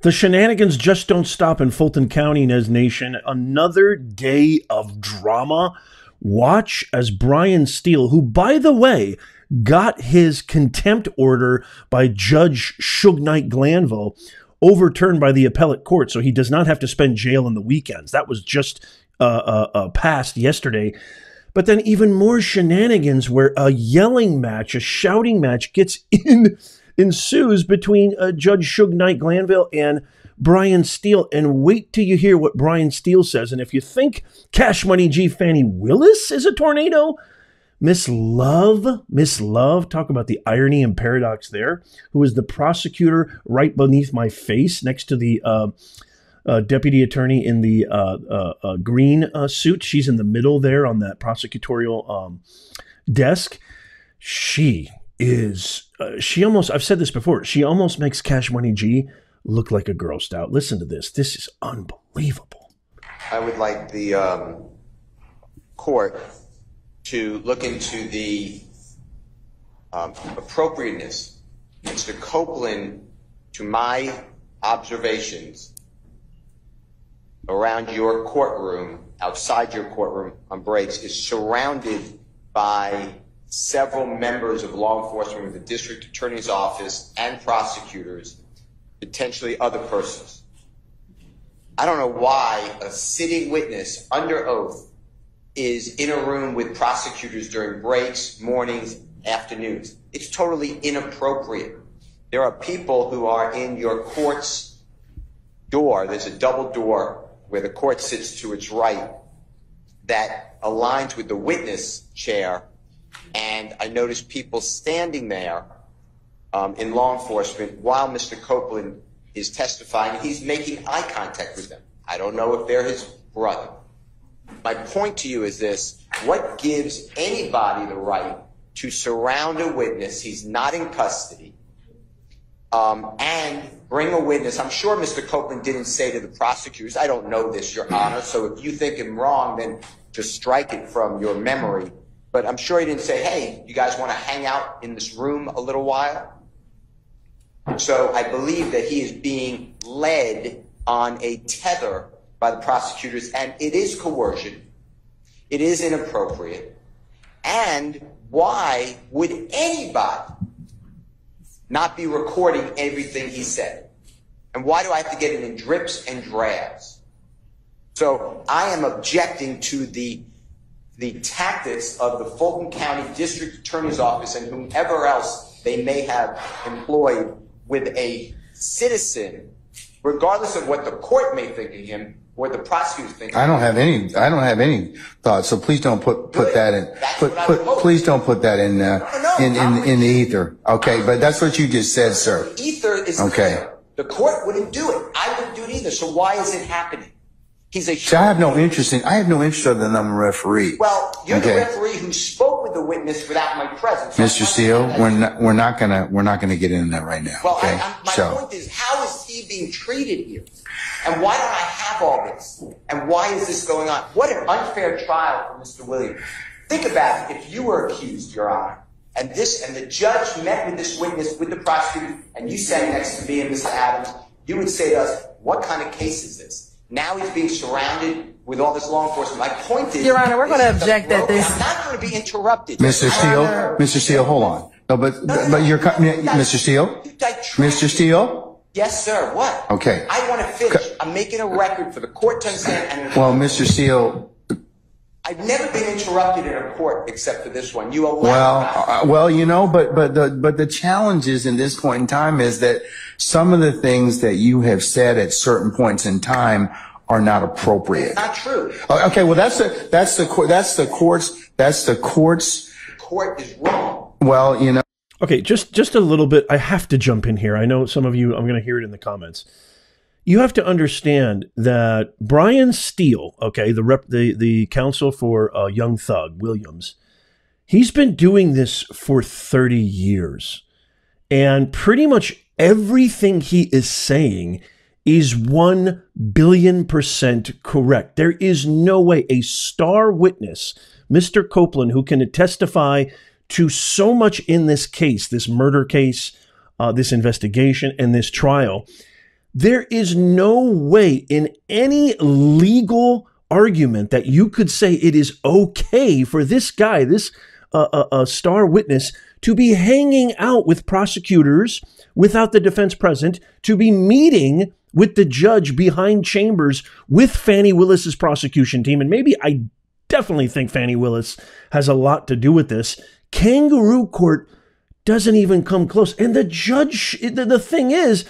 The shenanigans just don't stop in Fulton County, Nez Nation. Another day of drama. Watch as Brian Steele, who, by the way, got his contempt order by Judge Suge Knight Glanville overturned by the appellate court, so he does not have to spend jail on the weekends. That was just passed yesterday. But then even more shenanigans where a yelling match, a shouting match ensues between Judge Suge Knight Glanville and Brian Steele. And wait till you hear what Brian Steele says. And if you think Cash Money G Fani Willis is a tornado, Miss Love, talk about the irony and paradox there, who is the prosecutor right beneath my face next to the deputy attorney in the green suit. She's in the middle there on that prosecutorial desk. She is, I've said this before, she almost makes Cash Money G look like a Girl Scout. Listen to this. This is unbelievable. I would like the court to look into the appropriateness. Mr. Copeland, to my observations around your courtroom, outside your courtroom on breaks, is surrounded by several members of law enforcement with the district attorney's office and prosecutors, potentially other persons. I don't know why a sitting witness under oath is in a room with prosecutors during breaks, mornings, afternoons. It's totally inappropriate. There are people who are in your court's door. There's a double door where the court sits to its right that aligns with the witness chair. And I noticed people standing there in law enforcement while Mr. Copeland is testifying. He's making eye contact with them. I don't know if they're his brother. My point to you is this: what gives anybody the right to surround a witness, he's not in custody, and bring a witness? I'm sure Mr. Copeland didn't say to the prosecutors, I don't know this, Your Honor, so if you think I'm wrong, then just strike it from your memory. But I'm sure he didn't say, hey, you guys want to hang out in this room a little while? So I believe that he is being led on a tether by the prosecutors, and it is coercion. It is inappropriate. And why would anybody not be recording everything he said? And why do I have to get it in drips and drabs? So I am objecting to the tactics of the Fulton County District Attorney's Office and whomever else they may have employed with a citizen, regardless of what the court may think of him or the prosecutors think. I don't have any thoughts. So please don't put that in. Please don't put that in the ether. Okay, but that's what you just said, sir. Ether is okay. Clear. The court wouldn't do it. I wouldn't do it either. So why is it happening? So I have no interest other than I'm a referee. Well, you're the referee who spoke with the witness without my presence. Mr. Steele, we're not gonna get into that right now. Well, okay? My point is, how is he being treated here? And why don't I have all this? And why is this going on? What an unfair trial for Mr. Williams. Think about it. If you were accused, Your Honor, and the judge met with this witness, with the prosecutor, and you sat next to me and Mr. Adams, you would say to us, what kind of case is this? Now he's being surrounded with all this law enforcement. My point is, Your Honor, we're going to object that this. I'm not going to be interrupted. Mr. Steele, hold on. But you're Mr. Steele? Mr. Steele? Yes, sir. What? Okay. I want to finish. I'm making a record for the court to understand. Well, Mr. Steele. I've never been interrupted in a court except for this one. You allow. Well, you know, but the challenge is in this point in time is that some of the things that you have said at certain points in time are not appropriate. It's not true. Okay, well that's the court's. The court is wrong. Well, you know. Okay, just a little bit. I have to jump in here. I know some of you, I'm going to hear it in the comments. You have to understand that Brian Steele, okay, the counsel for Young Thug Williams, he's been doing this for 30 years. And pretty much everything he is saying is 1 billion% correct. There is no way a star witness, Mr. Copeland, who can testify to so much in this case, this murder case, this investigation, and this trial, There is no way in any legal argument that you could say it is okay for this guy, this star witness, to be hanging out with prosecutors without the defense present, to be meeting with the judge behind chambers with Fani Willis's prosecution team. And maybe I definitely think Fani Willis has a lot to do with this. Kangaroo court doesn't even come close. And the judge, the thing is,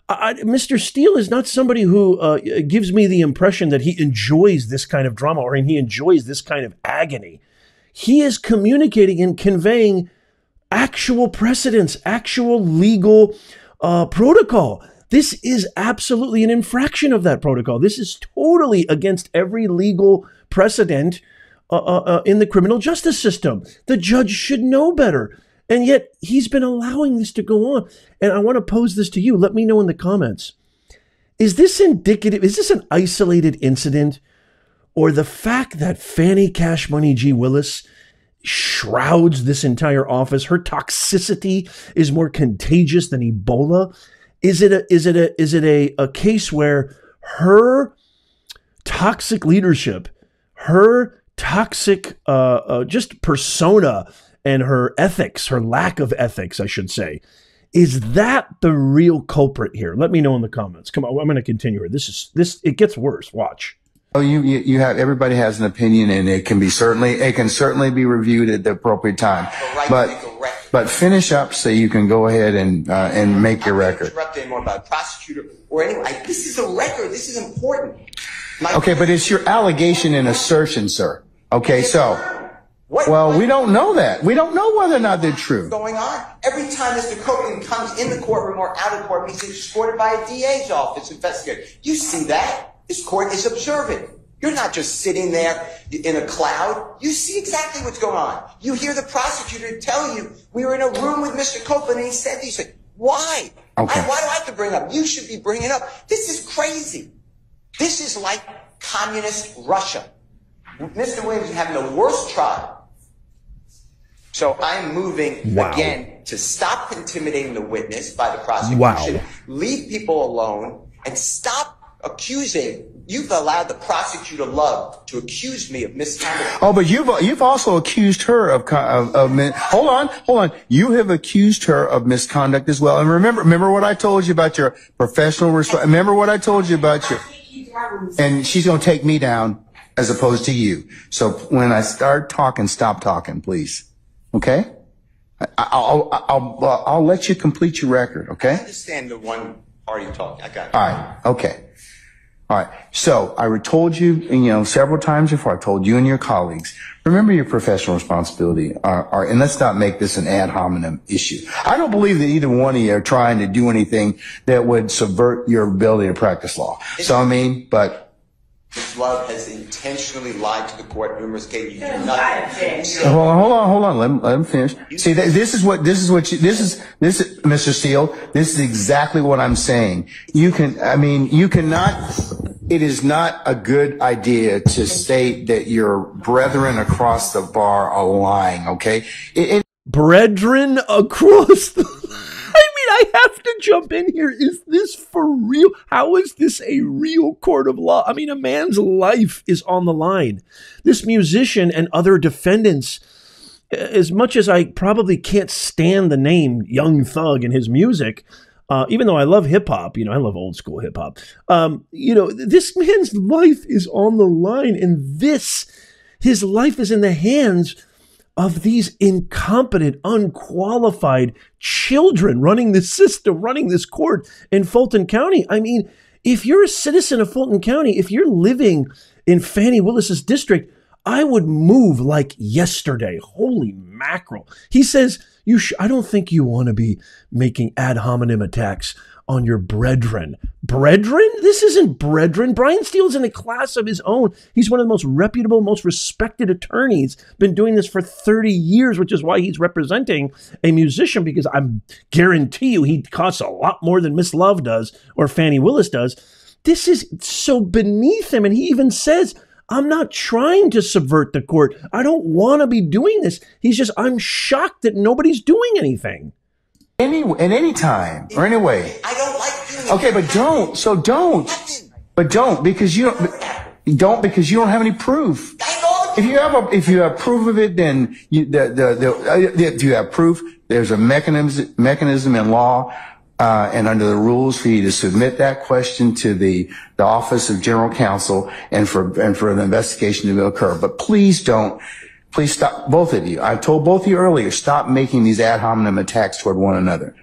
Mr. Steele is not somebody who gives me the impression that he enjoys this kind of drama or he enjoys this kind of agony. He is communicating and conveying actual precedents, actual legal protocol. This is absolutely an infraction of that protocol. This is totally against every legal precedent in the criminal justice system. The judge should know better. And yet he's been allowing this to go on. And I want to pose this to you. Let me know in the comments. Is this indicative? Is this an isolated incident? Or the fact that Fannie Cash Money G. Willis shrouds this entire office? Her toxicity is more contagious than Ebola. Is it a case where her toxic leadership, her toxic just persona, and her ethics, her lack of ethics, I should say, is that the real culprit here? Let me know in the comments. Come on, I'm going to continue here. It gets worse. Watch. Oh, you have, everybody has an opinion, and it can certainly be reviewed at the appropriate time. But finish up so you can go ahead and make your record. Interrupt anyone about a prosecutor or anyone. This is a record. This is important. Okay, but it's your allegation and assertion, sir. Okay, so. Well, we don't know that. We don't know whether or not they're true. Going on. Every time Mr. Copeland comes in the courtroom or out of court, he's escorted by a DA's office investigator. You see that? This court is observant. You're not just sitting there in a cloud. You see exactly what's going on. You hear the prosecutor tell you, we were in a room with Mr. Copeland and he said these things. Why? Okay. Why do I have to bring it up? You should be bringing it up. This is crazy. This is like communist Russia. Mr. Williams is having the worst trial. So I'm moving again to stop intimidating the witness by the prosecution, leave people alone, and stop accusing. You've allowed the prosecutor Love to accuse me of misconduct. Oh, but you've also accused her of hold on. You have accused her of misconduct as well. And remember what I told you about your professional remember what I told you about your, and she's going to take me down as opposed to you. So when I start talking, stop talking, please. Okay? I'll let you complete your record, okay? I understand the one party talking. I got it. All right. Okay. All right. So I told you, several times before, I told you and your colleagues, remember your professional responsibility. And let's not make this an ad hominem issue. I don't believe that either one of you are trying to do anything that would subvert your ability to practice law. But Ms. Love has intentionally lied to the court numerous cases. You do nothing. Hold on. Let him finish. See, this is Mr. Steele. This is exactly what I'm saying. You cannot, it is not a good idea to state that your brethren across the bar are lying, okay? Brethren across the I have to jump in here. Is this for real? How is this a real court of law? I mean, a man's life is on the line. This musician and other defendants, as much as I probably can't stand the name Young Thug and his music, even though I love hip hop, I love old school hip hop. This man's life is on the line, and his life is in the hands of these incompetent, unqualified children running this system, running this court in Fulton County. I mean, if you're a citizen of Fulton County, if you're living in Fani Willis's district, I would move like yesterday. Holy mackerel. He says, I don't think you want to be making ad hominem attacks on your brethren. Brethren? This isn't brethren. Brian Steele's in a class of his own. He's one of the most reputable, most respected attorneys. Been doing this for 30 years, which is why he's representing a musician, because I guarantee you he costs a lot more than Miss Love does or Fani Willis does. This is so beneath him. And he even says, I'm not trying to subvert the court. I don't want to be doing this. I'm shocked that nobody's doing anything. At any time or any way. I don't like doing Okay, but don't. So don't. But don't because you don't have any proof. If you have proof of it, then if you have proof, there's a mechanism in law and under the rules for you to submit that question to the Office of General Counsel and for an investigation to occur. But please don't. Please stop, both of you. I told both of you earlier, stop making these ad hominem attacks toward one another.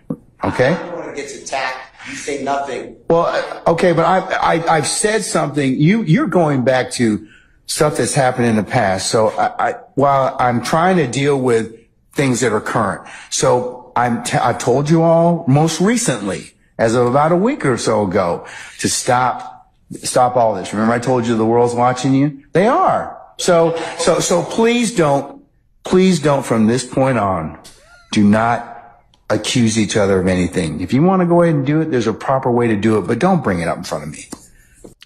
Okay? Everyone gets attacked. You say nothing. Well, okay, but I've said something. You're going back to stuff that's happened in the past. So while I'm trying to deal with things that are current. So I told you all most recently, as of about a week or so ago, to stop all this. Remember I told you the world's watching you? They are. So please don't from this point on, do not accuse each other of anything. If you want to go ahead and do it, there's a proper way to do it, but don't bring it up in front of me.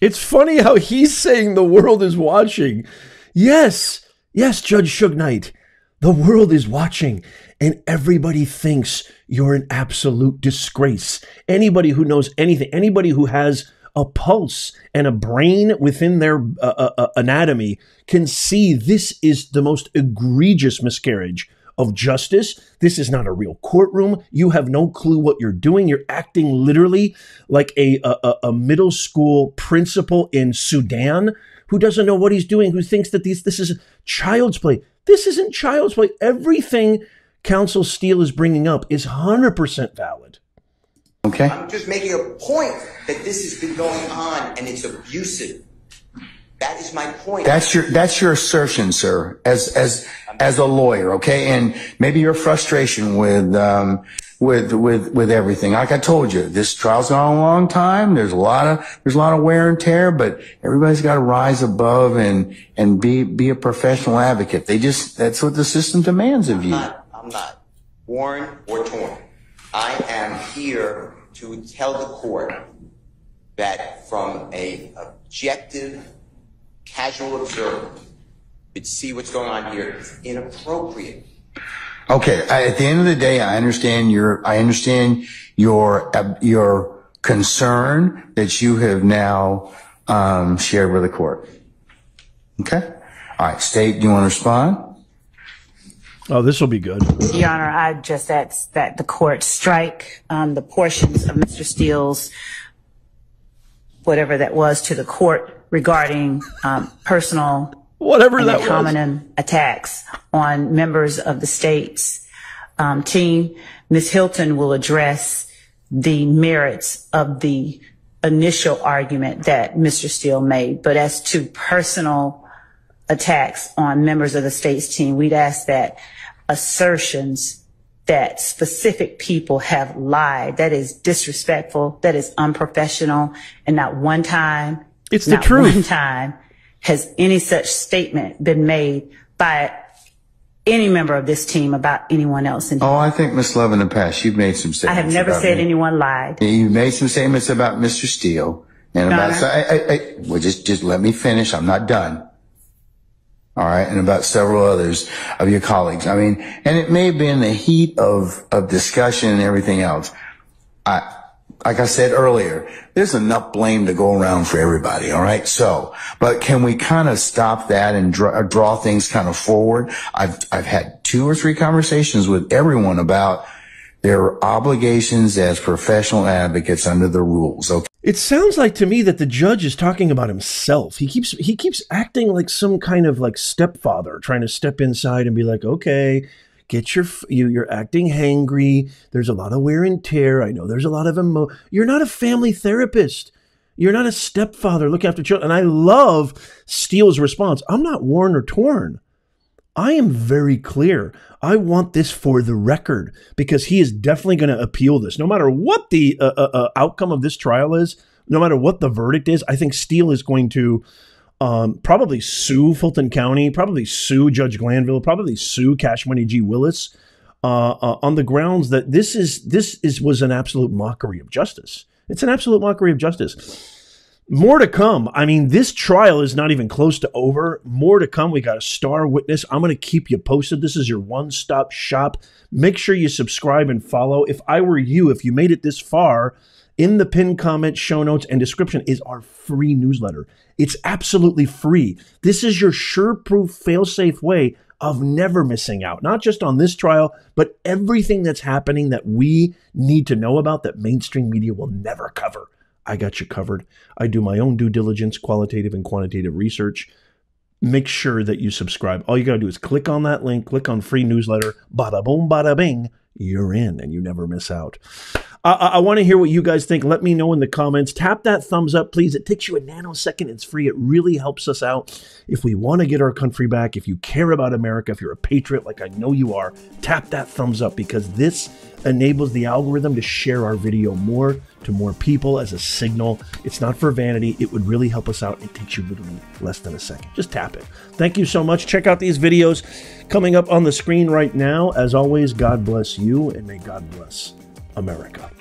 It's funny how he's saying the world is watching. Yes, Judge Suge Knight, the world is watching, and everybody thinks you're an absolute disgrace. Anybody who knows anything, anybody who has a pulse and a brain within their anatomy can see this is the most egregious miscarriage of justice. This is not a real courtroom. You have no clue what you're doing. You're acting literally like a middle school principal in Sudan who doesn't know what he's doing, who thinks that this is child's play. This isn't child's play. Everything Counsel Steele is bringing up is 100% valid. Okay. I'm just making a point that this has been going on and it's abusive. That is my point. That's your assertion, sir, as a lawyer, okay? And maybe your frustration with everything. Like I told you, this trial's gone on a long time. There's a lot of wear and tear, but everybody's got to rise above and be a professional advocate. That's what the system demands of you. I'm not worn or torn. I am here to tell the court that from a objective, casual observer could see what's going on here. It's inappropriate. Okay. At the end of the day, I understand your concern that you have now shared with the court. Okay. All right. State, do you want to respond? Oh, this will be good. Your Honor, I just ask that the court strike the portions of Mr. Steele's, whatever that was, to the court regarding personal whatever and that ad hominem attacks on members of the state's team. Ms. Hilton will address the merits of the initial argument that Mr. Steele made. But as to personal attacks on members of the state's team, we'd ask that assertions that specific people have lied, that is disrespectful, that is unprofessional, and not one time, it's the truth. One time has any such statement been made by any member of this team about anyone else. Oh, I think, Ms. Love, in the past, you've made some statements. I have never said anyone lied. You've made some statements about Mr. Steele and well, just let me finish. I'm not done. All right. And about several others of your colleagues. I mean, and it may have been the heat of discussion and everything else. Like I said earlier, there's enough blame to go around for everybody. All right. So, but can we kind of stop that and draw things kind of forward? I've had 2 or 3 conversations with everyone about their obligations as professional advocates under the rules. Okay. It sounds like to me that the judge is talking about himself. He keeps acting like some kind of like stepfather, trying to step inside and be like, okay, get you're acting hangry. There's a lot of wear and tear. I know there's a lot of You're not a family therapist. You're not a stepfather. Look after children. And I love Steele's response. I'm not worn or torn. I am very clear. I want this for the record because he is definitely going to appeal this. No matter what the outcome of this trial is, no matter what the verdict is, I think Steele is going to probably sue Fulton County, probably sue Judge Glanville, probably sue Cash Money G. Willis on the grounds that this was an absolute mockery of justice. It's an absolute mockery of justice. More to come. I mean, this trial is not even close to over. More to come. We got a star witness. I'm going to keep you posted. This is your one-stop shop. Make sure you subscribe and follow. If I were you, if you made it this far In the pinned comment, show notes, and description is our free newsletter. It's absolutely free. This is your sure-proof, fail-safe way of never missing out, not just on this trial, but everything that's happening that we need to know about that mainstream media will never cover. I got you covered. I do my own due diligence, qualitative and quantitative research. Make sure that you subscribe. All you got to do is click on that link, click on free newsletter, bada boom, bada bing, you're in and you never miss out. I want to hear what you guys think. Let me know in the comments. Tap that thumbs up, please. It takes you a nanosecond. It's free. It really helps us out. If we want to get our country back, if you care about America, if you're a patriot like I know you are, tap that thumbs up because this enables the algorithm to share our video more to more people as a signal. It's not for vanity. It would really help us out. It takes you literally less than a second. Just tap it. Thank you so much. Check out these videos coming up on the screen right now. As always, God bless you and may God bless America.